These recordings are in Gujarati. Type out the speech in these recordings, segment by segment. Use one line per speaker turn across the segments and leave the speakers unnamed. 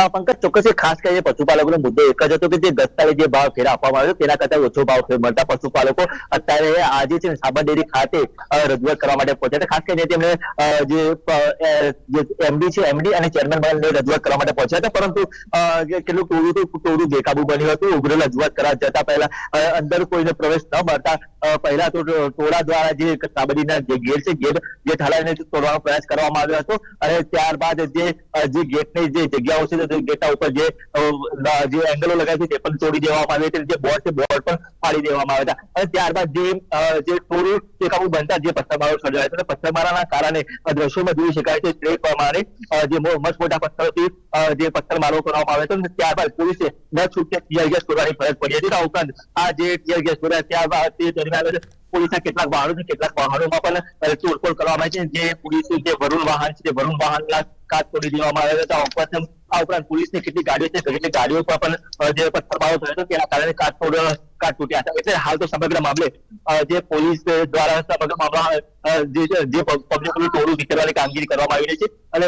પંકજ, ચોક્કસ ખાસ કરીને પશુપાલકોનો મુદ્દો એક જ હતો કે જે ગત સાલે જે ભાવ ફેર આપવામાં આવ્યો તેના કરતા ઓછો ભાવ ફેર મળતા પશુપાલકો અત્યારે આજે છે સાબર ડેરી ખાતે રજૂઆત કરવા માટે પહોંચ્યા હતા। ખાસ કરીને તેમણે જે એમડી છે, એમડી અને ચેરમેન બંને રજૂઆત કરવા માટે પહોંચ્યા હતા, પરંતુ કેટલું ટોળું બેકાબુ બન્યું હતું। ઉગ્ર રજૂઆત કરવા જતા પહેલા અંદર કોઈને પ્રવેશ ન મળતા પહેલા તો ટોળા દ્વારા જે સાબરડીના જે ગેટ છે, ગેટ હલાવીને તોડવાનો પ્રયાસ કરવામાં આવ્યો હતો અને ત્યારબાદ જે ગેટની જે જગ્યાઓ છે ગેટા ઉપર જે એંગલો લગાવી છે તે પણ તોડી દેવામાં આવી હતી, જે બોર્ડ છે બોર્ડ પણ ફાડી દેવામાં આવ્યા હતા અને ત્યારબાદ જે ટોળું બેકાબુ બનતા જે પથ્થરમારો સર્જાયો હતો, પથ્થરમારાના કારણે દ્રશ્યોમાં જોઈ શકાય છે તે પ્રમાણે જે મસ્ત મોટા પથ્થરોથી જે પથ્થરમારો કરવામાં આવ્યો હતો। ત્યારબાદ પોલીસે ન છૂટકે ટીયર ગેસ છોડવાની ફરજ પડી હતી। આ ઉપરાંત આ જે ટીયર ગેસ છોડ્યા ત્યારબાદ તે દરમિયાન પોલીસના કેટલાક વાહનો છે, કેટલાક વાહનોમાં પણ તોડફોડ કરવામાં આવી છે। જે પોલીસે જે વરુણ વાહન છે તે વરુણ વાહનના કાચ તોડી દેવામાં આવ્યા હતા। આ ઉપરાંત પોલીસની કેટલી ગાડીઓ છે, કેટલી ગાડીઓ પર પણ જે પથ્થરમારો થયો હતો તેના કારણે કાચ તૂટ્યા હતા। એટલે હાલ તો સમગ્ર મામલે જે પોલીસ દ્વારા સમગ્ર મામલા જે પબ્લિકનું ટોળું વિખેરવાની કામગીરી કરવામાં આવી રહી છે અને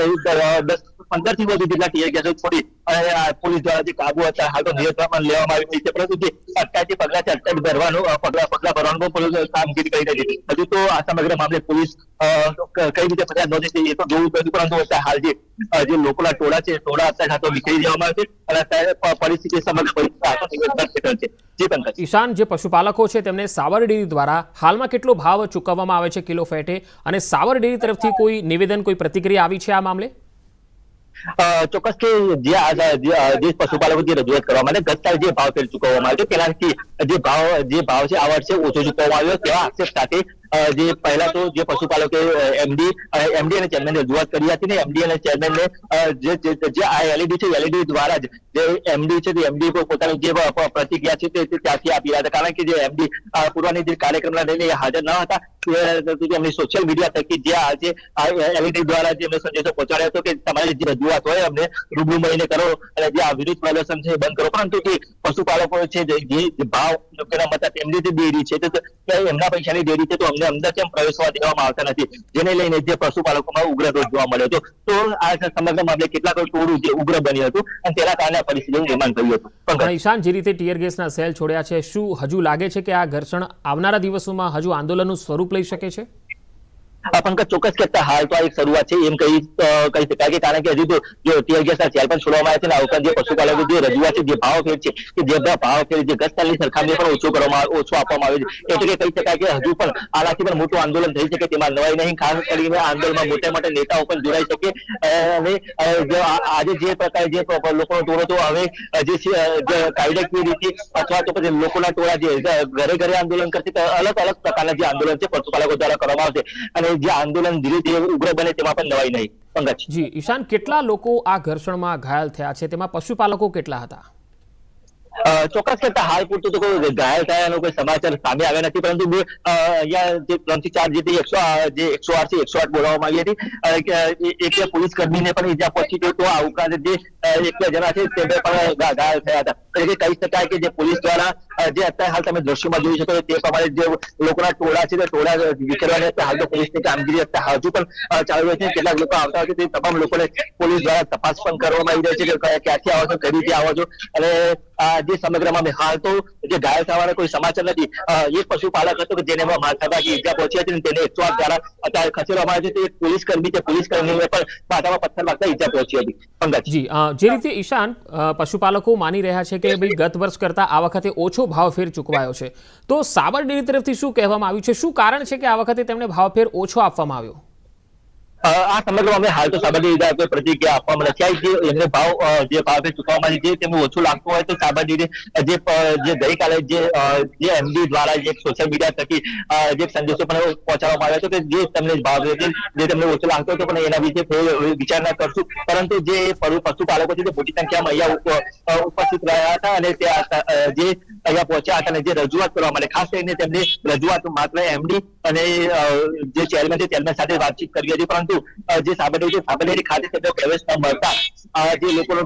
15 થી વધુ જેટલા ટીયર ગેસો છોડી અને પોલીસ દ્વારા જે કાબુ હતા હાલ તો નિયંત્રણમાં લેવામાં આવી રહી છે, પરંતુ જે અટકાયતી પગલા છે, અટકાયતી પગલા ભરવાનું પોલીસ કામગીરી કરી રહી છે। હજુ તો આ સમગ્ર મામલે પોલીસ કઈ રીતે ફરિયાદ નોંધી છે એ તો જોવું પડ્યું, પરંતુ હાલ જે લોકોના ટોળા છે ટોળા અત્યારે તો વિખેરી દેવામાં આવે છે અને અત્યારે પરિસ્થિતિ સમગ્ર પરિસ્થિતિ છે। જી પંકજ।
ઈશાન, જે પશુપાલકો છે તેમને સાબર ડેરી દ્વારા હાલમાં કેટલો ભાવ ચૂકવવામાં આવે છે કિલો ફેટે, અને સાબર ડેરી તરફથી કોઈ નિવેદન, કોઈ પ્રતિક્રિયા આવી છે આ મામલે?
ચોક્કસ કે જે પશુપાલકો જે રજૂઆત કરવા માટે ગત સાલે જે ભાવ ફેર ચૂકવવામાં આવ્યો તેનાથી જે ભાવ છે આ વર્ષે ઓછો ચૂકવવામાં આવ્યો તેવા આક્ષેપ સાથે જે પહેલા તો જે પશુપાલકે એમડી અને ચેરમેન રજૂઆત કરી હતી ને એમડી અને ચેરમેનને જે આ એલઈડી છે એલઈડી દ્વારા જ જે એમડી છે તે એમડી પોતાની જે પ્રતિક્રિયા છે તે ત્યાંથી આપી રહ્યા હતા, કારણ કે જે એમડી પૂર્વની જે કાર્યક્રમના લઈને હાજર ન હતા એમની સોશિયલ મીડિયા થકી જે આજે એલઈડી દ્વારા જે સંદેશો પહોંચાડ્યો હતો કે તમારી જે રજૂઆત હોય અમને રૂબરૂ મળીને કરો અને જે આ વિરુદ્ધ પ્રદર્શન છે બંધ કરો, પરંતુ જે પશુપાલકો છે જે ભાવ લોકોના મત એમની જે ડેરી છે એમના પૈસાની ડેરી છે તો અમને અંદર કેમ પ્રવેશવા દેવામાં આવતા નથી, જેને લઈને જે પશુપાલકોમાં ઉગ્ર રોષ જોવા મળ્યો હતો। તો આ સમગ્ર મામલે કેટલાક ટોળું જે ઉગ્ર બન્યું હતું અને તેના કારણે પરિસ્થિતિનું નિર્માણ થયું હતું।
ઈશાન, જે રીતે ટીયર ગેસના સેલ છોડ્યા છે, શું હજુ લાગે છે કે આ ઘર્ષણ આવનારા દિવસોમાં હજુ આંદોલનનું સ્વરૂપ લઈ શકે છે?
પંકજ, ચોક્કસ કે હાલ તો આ એક શરૂઆત છે એમ કહી શકાય કે કારણ કે હજુ તો જો ટીયર ગેસના સેલ પણ છોડવામાં આવ્યા છે અને આ ઉપરાંત જે પશુપાલકો જે રજૂઆત છે, જે ભાવ ફેર છે કે જે ભાવ ફેર જે ગત સાલની સરખામણી પણ ઓછો આપવામાં આવ્યો છે, એટલે કે કહી શકાય કે હજુ પણ આનાથી પણ મોટું આંદોલન થઈ શકે તેમાં નવાઈ નહીં। ખાસ કરીને આંદોલનમાં મોટા નેતાઓ પણ જોડાઈ શકે અને આજે જે પ્રકારે જે લોકોનો ટોળો તો હવે જે કાયદાકીય રીતે અથવા તો પછી લોકોના ટોળા જે ઘરે આંદોલન કરશે અલગ અલગ પ્રકારના જે આંદોલન છે પશુપાલકો દ્વારા કરવામાં આવશે અને જે આંદોલન ધીરે ધીરે ઉગ્ર બને તેમાં પણ નવાઈ નહીં। પંકજ
જી, ઈશાન, કેટલા લોકો આ ઘર્ષણમાં ઘાયલ થયા છે, તેમાં પશુપાલકો કેટલા હતા?
ચોક્કસ કરતા હાલ પૂરતું તો કોઈ ઘાયલ થયાનો કોઈ સમાચાર સામે આવ્યા નથી, પરંતુ અહીંયા જે 3 થી 4 જે 108 છે 108 બોલાવવામાં આવી હતી, એક પોલીસ કર્મીને પણ ઈજા પહોંચી હતી, તો આ ઉપરાંત જે 1 જણા છે તે પણ ઘાયલ થયા હતા। એટલે કહી શકાય કે જે પોલીસ દ્વારા જે અત્યારે હાલ તમે દ્રશ્યોમાં જોઈ શકો તે પ્રમાણે જે લોકોના ટોળા છે તે ટોળા વિખેરવાની હાલ તો પોલીસની કામગીરી હજુ પણ ચાલુ રહી છે। કેટલાક લોકો આવતા હોય છે તે તમામ લોકોને પોલીસ દ્વારા તપાસ પણ કરવામાં આવી રહી છે કે ક્યાંથી આવો છો, કઈ રીતે આવો છો, અને જે સમગ્ર મામલે હાલ તો જે ઘાયલ થવાના કોઈ સમાચાર નથી। એક પશુપાલક હતો કે જેને માથાભાગી ઈજા પહોંચી હતી તેને 108 દ્વારા અત્યારે ખસેડવામાં આવે છે, તે પોલીસ કર્મીને પણ માથામાં પથ્થર વાગતા ઈજા પહોંચી હતી। પંકજ
જી, જે રીતે ઈશાન, પશુપાલકો માની રહ્યા છે કે ભાઈ ગત વર્ષ કરતા આ વખતે ઓછો ભાવ ફેર ચૂકવાયો છે, તો સાબર ડેરી તરફથી શું કહેવામાં આવ્યું છે? શું કારણ છે કે આ વખતે તેમને ભાવ ફેર ઓછો આપવામાં આવ્યો?
આ સમગ્ર મામલે હાલ તો સાબર ડેરી કોઈ પ્રતિક્રિયા આપવામાં નથી આવી। એમને જે ભાવ ચૂકવવામાં જે તેમને ઓછું લાગતું હોય તો સાબર ડેરી જે ગઈકાલે જે એમડી દ્વારા જે સોશિયલ મીડિયા થકી જે સંદેશો પણ પહોંચાડવામાં આવ્યો હતો કે જે તમને ભાવ જે તમને ઓછો લાગતો હતો પણ એના વિશે વિચારણા કરશું, પરંતુ જે પશુપાલકો છે તે મોટી સંખ્યામાં અહીંયા ઉપસ્થિત રહ્યા હતા અને જે અહીંયા પહોંચ્યા હતા અને જે રજૂઆત કરવા માટે ખાસ કરીને તેમની રજૂઆત માત્ર એમડી અને જે ચેરમેન છે ચેરમેન સાથે વાતચીત કરી હતી, પરંતુ જે સાબરડેરી ખાતે તેમને પ્રવેશ ન મળતા જે લોકોનું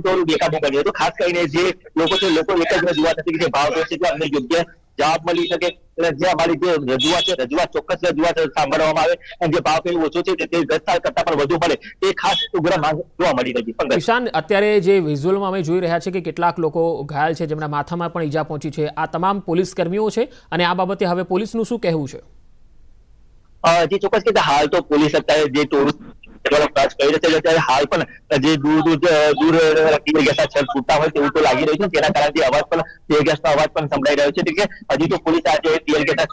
ટોળું બેકાબુ બન્યું હતું। ખાસ કરીને જે લોકો છે લોકો એક જ રજૂઆત હતી કે જે ભાવ છે અમને યોગ્ય જવાબ મળી શકે, એટલે જે અમારી જે રજૂઆત છે, ચોક્કસ રજૂઆત સાંભળવામાં આવે અને જે ભાવફેર ઓછો છે તે ગત સાલ કરતા પણ વધુ મળે એ ખાસ ઉગ્ર માંગ જોવા મળી રહી છે.
ઈશાન, અત્યારે જે વિઝ્યુઅલમાં અમે જોઈ રહ્યા છે કે કેટલાક લોકો ઘાયલ છે, જેમના માથામાં પણ ઈજા પહોંચી છે. આ તમામ પોલીસ કર્મીઓ છે અને આ બાબતે હવે પોલીસનું શું કહેવું છે?
જે ચોક્કસ રીતે હાલ તો પોલીસ અત્યારે જે ટોળું પ્રયાસ કરી રહી છે, હાલ પણ જે દૂર ગેસના છત છૂટતા હોય તેવું તો લાગી રહ્યું છે, તેના કારણે અવાજ પણ ટીયર ગેસનો અવાજ પણ સંભળાઈ રહ્યો છે. કે હજી તો પોલીસ આજે ટીયર ગેસના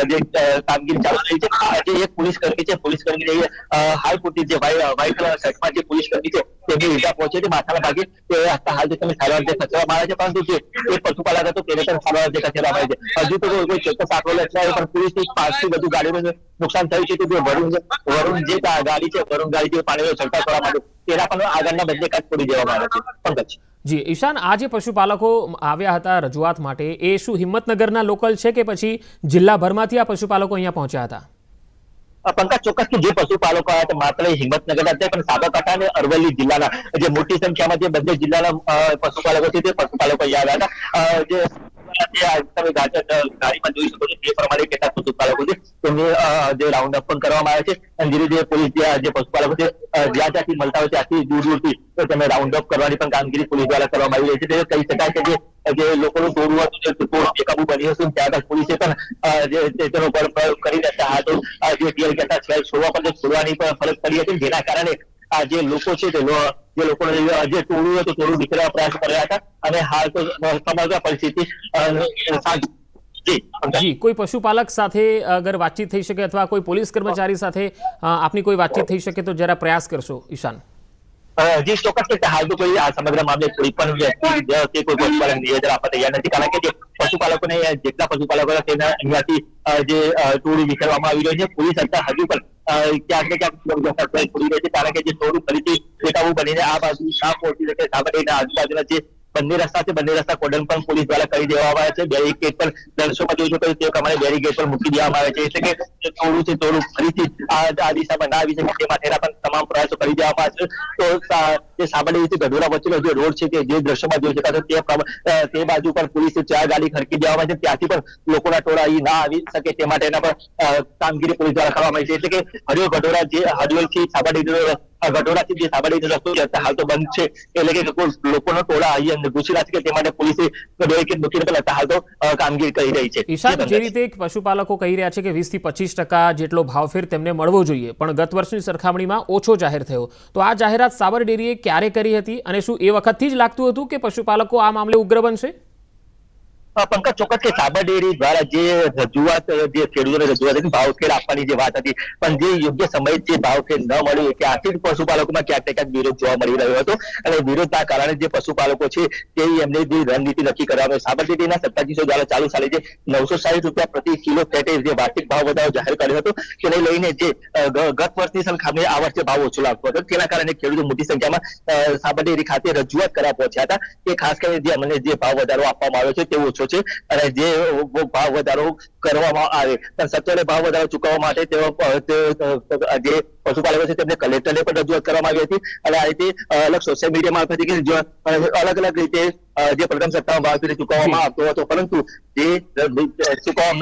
જે કામગીરી ચાલુ રહી છે, જે એક પોલીસ કર્મી છે, પોલીસ કર્મી હાલ પૂરતી જે વ્હાઇટ કલર શર્ટમાં જે પોલીસ કર્મી છે તેની ઈજા પહોંચી હતી માથાના ભાગે, તે હાલ તમે સારવાર જે ખસેડવામાં આવે છે, પરંતુ જે એક પશુપાલક હતો તેને પણ સારવાર જે ખસેડવામાં આવે છે. હજુ તો કોઈ ચોક્કસ આંકડો નથી આવ્યો, પણ પોલીસની 5 થી વધુ ગાડીઓને નુકસાન થયું છે. તો જે વરુણ જે ગાડી છે, વરુણ ગાડી જે પાણીનો છંટકાવ કરવા માટે તેના પણ આગળના બદલે કાચ છોડી દેવામાં આવે છે. પંકજ.
જી ઈશાન, આ જે પશુપાલકો આવ્યા હતા રજૂઆત માટે, એ શું હિંમતનગરના લોકલ છે કે પછી જિલ્લાભરમાંથી આ પશુપાલકો અહીંયા પહોંચ્યા હતા?
પંકજ, ચોક્કસ કે જે પશુપાલકો આવ્યા માત્ર હિંમતનગર હતા, પણ સાબરકાંઠા અને અરવલ્લી જિલ્લાના જે મોટી સંખ્યામાં જે બંને જિલ્લાના પશુપાલકો છે તે પશુપાલકો આવ્યા હતા. જે તમે ગાડીમાં જોઈ શકો છો તે પ્રમાણે કેટલાક પશુપાલકો છે તેમને જે રાઉન્ડ અપ પણ કરવામાં આવે છે અને ધીરે ધીરે પોલીસ જે પશુપાલકો છે જ્યાં ત્યાંથી મળતા હોય ત્યાંથી દૂરથી તમે રાઉન્ડ અપ કરવાની પણ કામગીરી પોલીસ દ્વારા કરવામાં આવી રહી છે. તે કહી શકાય કે જે લોકોનું ટોળું હતું તે બેકાબુ બની હતું, ત્યારબાદ પોલીસે પણ તેનો પ્રયોગ કરી રહ્યા હતા. જે ટીયર ગેસના સેલ છોડવા પણ છોડવાની પણ ફરજ પડી હતી, જેના કારણે આ જે લોકો છે તે જે લોકોને જે ટોળું હતું ટોળું નીકળવા પ્રયાસ કર્યા હતા અને હાલ તો સમગ્ર પરિસ્થિતિ
જી, કોઈ પશુપાલક સાથે અગર વાતચીત થઈ શકે અથવા કોઈ પોલીસ કર્મચારી સાથે આપની કોઈ વાતચીત થઈ શકે તો જરા પ્રયાસ કરશો ઈશાન.
જી ચોક્કસ રીતે હાલ તો કોઈ આ સમગ્ર મામલે કોઈ પણ વ્યક્તિ કે કોઈ પશુપાલક નિવેદન આપવા તૈયાર નથી, કારણ કે જે પશુપાલકોને જેટલા પશુપાલકો તેના અહીંયાથી જે ટોળું વિખેરવામાં આવી રહ્યું છે. પોલીસ અત્યારે હજુ પણ ક્યાંક ને ક્યાંક છોડી રહી છે, કારણ કે જે ટોળું ફરીથી બેકાબુ બનીને આ બાજુ ના પહોંચી શકે. સાબરકાંઠાના આજુબાજુના જે બંને રસ્તા છે, બંને રસ્તા કોર્ડન પણ પોલીસ દ્વારા કરી દેવામાં આવે છે. બેરીકેડ પણ દર્શકોમાં જોઈ શકો તે પ્રમાણે બેરીકેડ પણ મૂકી દેવામાં આવે છે, એટલે કે જે ટોળું છે ટોળું ફરીથી આ દિશામાં ના આવી શકે તે માટેના પણ તમામ પ્રયાસો કરી દેવામાં આવે છે. તો જે સાબરડેરીથી ગઢોરા વચ્ચેનો જે રોડ છે કે જે દ્રશ્યમાં જોઈ શકાય તે બાજુ પણ પોલીસે 4 ગાડી ખડકી દેવામાં આવે છે, ત્યાંથી પણ લોકોના ટોળા અહીં ના આવી શકે તે માટેના પણ કામગીરી પોલીસ દ્વારા કરવામાં આવી છે. એટલે કે હરિયો ગઢોરા જે હરિયોલથી સાબરડેરીનો ગઢોરાથી જે સાબરડેરીનો રસ્તો છે હાલ તો બંધ છે, એટલે કે લોકોનો ટોળા અહીં ઘૂસી ના શકે તે માટે પોલીસે બેરીકેડ મૂકીને પણ હાલ તો કામગીરી કરી રહી છે.
ઈશાન, જે રીતે પશુપાલકો કહી રહ્યા છે કે 20 થી 25% જેટલો ભાવફેર તેમને મળવો જોઈએ, પણ ગત વર્ષની સરખામણીમાં ઓછો જાહેર થયો, તો આ જાહેરાત સાબરડેરીએ ક્યારે કરી હતી અને શું એ વખતથી જ લાગતું હતું કે પશુપાલકો આ મામલે ઉગ્ર બનશે?
પંકજ, ચોક્કસ કે સાબરડેરી દ્વારા જે રજૂઆત જે ખેડૂતોને રજૂઆત હતી ભાવફેર આપવાની જે વાત હતી, પણ જે યોગ્ય સમયે જે ભાવફેર ન મળ્યો કે આથી પશુપાલકોમાં ક્યાંક ને ક્યાંક વિરોધ જોવા મળી રહ્યો હતો અને વિરોધના કારણે જે પશુપાલકો છે તે એમને જે રણનીતિ નક્કી કરવામાં સાબરડેરીના સત્તાધીશો દ્વારા ચાલુ સાલે જે 960 રૂપિયા પ્રતિ કિલો ફેટે જે વાર્ષિક ભાવ વધારો જાહેર કર્યો હતો તેને લઈને જે ગત વર્ષની સરખામણીએ આ વર્ષે ભાવ ઓછો લાગતો હતો, તેના કારણે ખેડૂતો મોટી સંખ્યામાં સાબરડેરી ખાતે રજૂઆત કરવા પહોંચ્યા હતા કે ખાસ કરીને જે અમને જે ભાવ વધારો આપવામાં આવ્યો છે તે ઓછો છે અને જે ભાવ વધારો કરવામાં આવે પણ સત્વરે ભાવ વધારો ચૂકવવા માટે તેઓ જે પશુપાલકો છે તેમને કલેક્ટરને પણ રજૂઆત કરવામાં આવી હતી અને આ રીતે અલગ સોશિયલ મીડિયા મારફતે અલગ અલગ રીતે જે પ્રથમ સપ્તાહમાં ભાવ ચૂકવવામાં આવતો હતો, પરંતુ જે ચૂકવવામાં